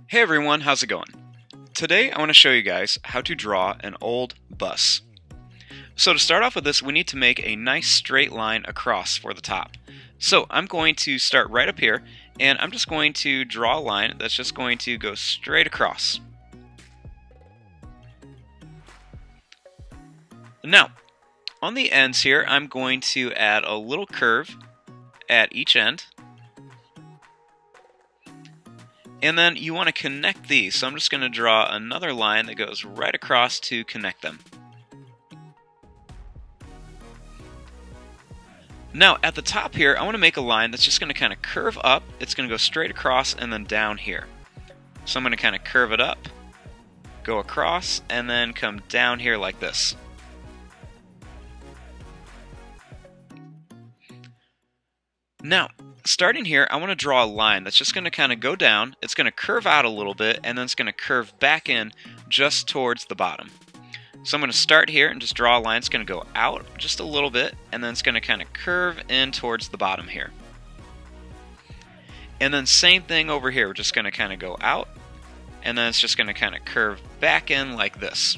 Hey everyone, how's it going? Today I want to show you guys how to draw an old bus. So to start off with this, we need to make a nice straight line across for the top. So I'm going to start right up here, and I'm just going to draw a line that's just going to go straight across. Now, on the ends here, I'm going to add a little curve at each end. And then you want to connect these, so I'm just going to draw another line that goes right across to connect them. Now at the top here, I want to make a line that's just going to kind of curve up. It's going to go straight across and then down here. So I'm going to kind of curve it up, go across, and then come down here like this. Now, starting here, I want to draw a line that's just going to kind of go down. It's going to curve out a little bit, and then it's going to curve back in just towards the bottom. So I'm going to start here and just draw a line. It's going to go out just a little bit, and then it's going to kind of curve in towards the bottom here. And then same thing over here. We're just going to kind of go out, and then it's just going to kind of curve back in like this.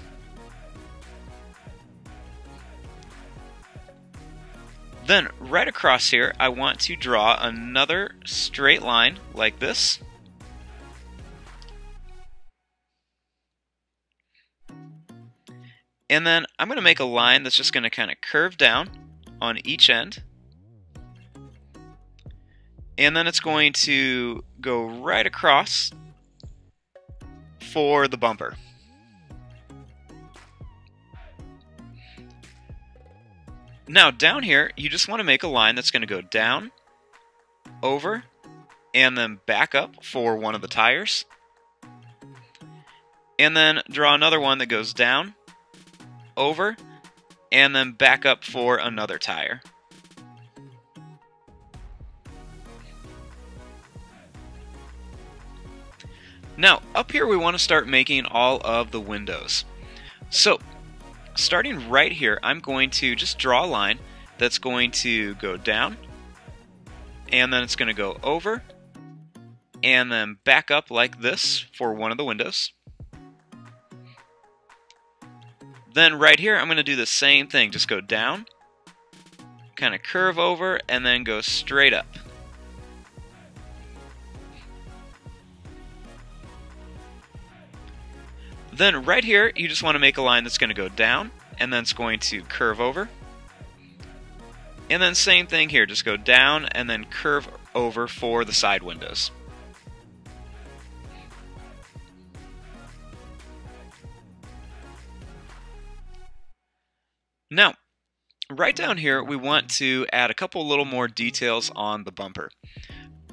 Then right across here, I want to draw another straight line like this. And then I'm going to make a line that's just going to kind of curve down on each end. And then it's going to go right across for the bumper. Now down here, you just want to make a line that's going to go down, over, and then back up for one of the tires. And then draw another one that goes down, over, and then back up for another tire. Now up here we want to start making all of the windows. So starting right here, I'm going to just draw a line that's going to go down, and then it's going to go over, and then back up like this for one of the windows. Then right here, I'm going to do the same thing, just go down, kind of curve over, and then go straight up. Then right here, you just want to make a line that's going to go down, and then it's going to curve over. And then same thing here, just go down and then curve over for the side windows. Now, right down here, we want to add a couple little more details on the bumper.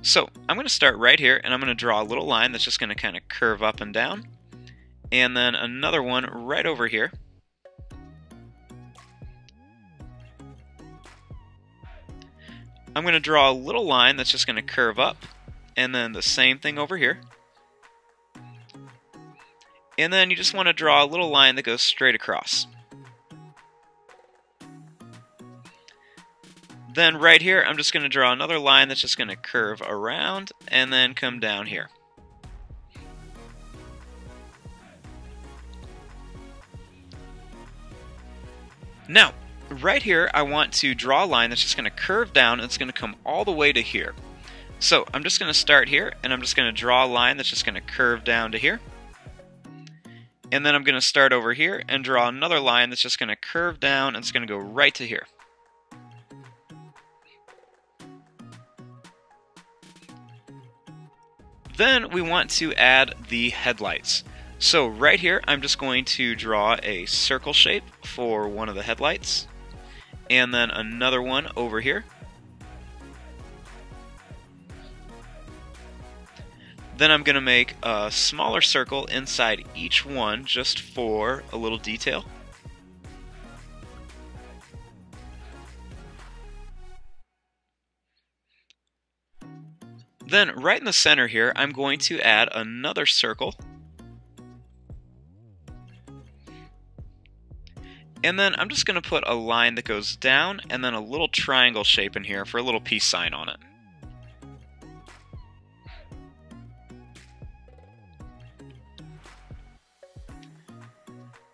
So I'm going to start right here, and I'm going to draw a little line that's just going to kind of curve up and down. And then another one right over here. I'm going to draw a little line that's just going to curve up, and then the same thing over here. And then you just want to draw a little line that goes straight across. Then right here, I'm just going to draw another line that's just going to curve around and then come down here. Now, right here, I want to draw a line that's just going to curve down, and it's going to come all the way to here. So I'm just going to start here, and I'm just going to draw a line that's just going to curve down to here. And then I'm going to start over here and draw another line that's just going to curve down, and it's going to go right to here. Then we want to add the headlights. So right here, I'm just going to draw a circle shape for one of the headlights, and then another one over here. Then I'm going to make a smaller circle inside each one just for a little detail. Then right in the center here, I'm going to add another circle. And then I'm just going to put a line that goes down and then a little triangle shape in here for a little peace sign on it.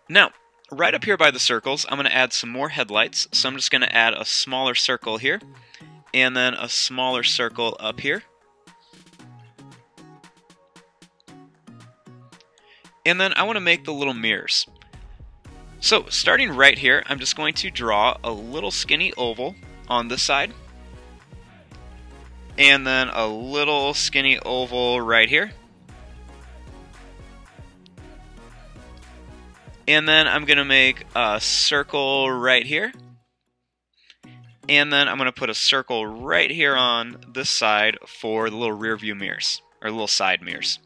Now, right up here by the circles, I'm going to add some more headlights. So I'm just going to add a smaller circle here, and then a smaller circle up here. And then I want to make the little mirrors. So starting right here, I'm just going to draw a little skinny oval on this side. And then a little skinny oval right here. And then I'm going to make a circle right here. And then I'm going to put a circle right here on this side for the little rear view mirrors, or little side mirrors.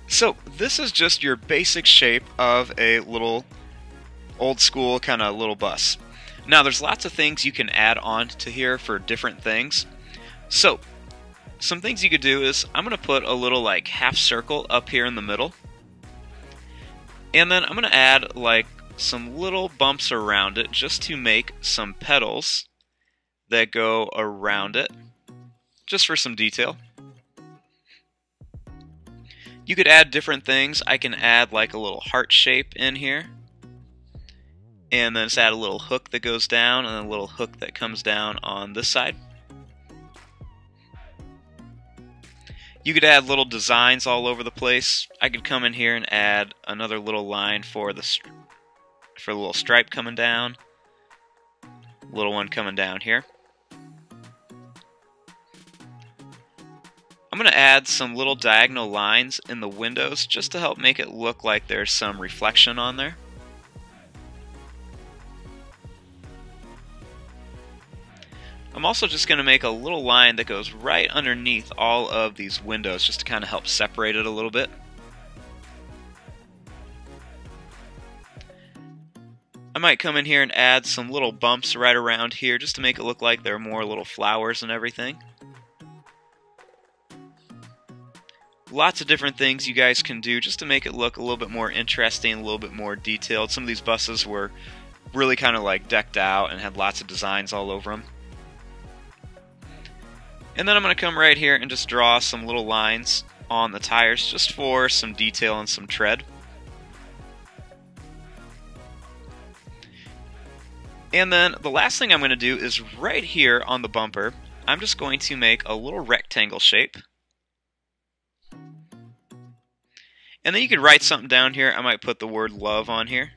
So this is just your basic shape of a little old school kind of little bus. Now there's lots of things you can add on to here for different things. So some things you could do is I'm going to put a little like half circle up here in the middle. And then I'm going to add like some little bumps around it just to make some petals that go around it, just for some detail. You could add different things. I can add like a little heart shape in here. And then just add a little hook that goes down and a little hook that comes down on this side. You could add little designs all over the place. I could come in here and add another little line for the little stripe coming down. Little one coming down here. I'm going to add some little diagonal lines in the windows just to help make it look like there's some reflection on there. I'm also just going to make a little line that goes right underneath all of these windows just to kind of help separate it a little bit. I might come in here and add some little bumps right around here just to make it look like there are more little flowers and everything. Lots of different things you guys can do just to make it look a little bit more interesting, a little bit more detailed. Some of these buses were really kind of like decked out and had lots of designs all over them. And then I'm going to come right here and just draw some little lines on the tires just for some detail and some tread. And then the last thing I'm going to do is right here on the bumper, I'm just going to make a little rectangle shape. And then you could write something down here. I might put the word love on here.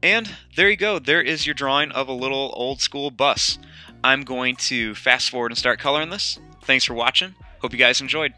And there you go. There is your drawing of a little old school bus. I'm going to fast forward and start coloring this. Thanks for watching. Hope you guys enjoyed.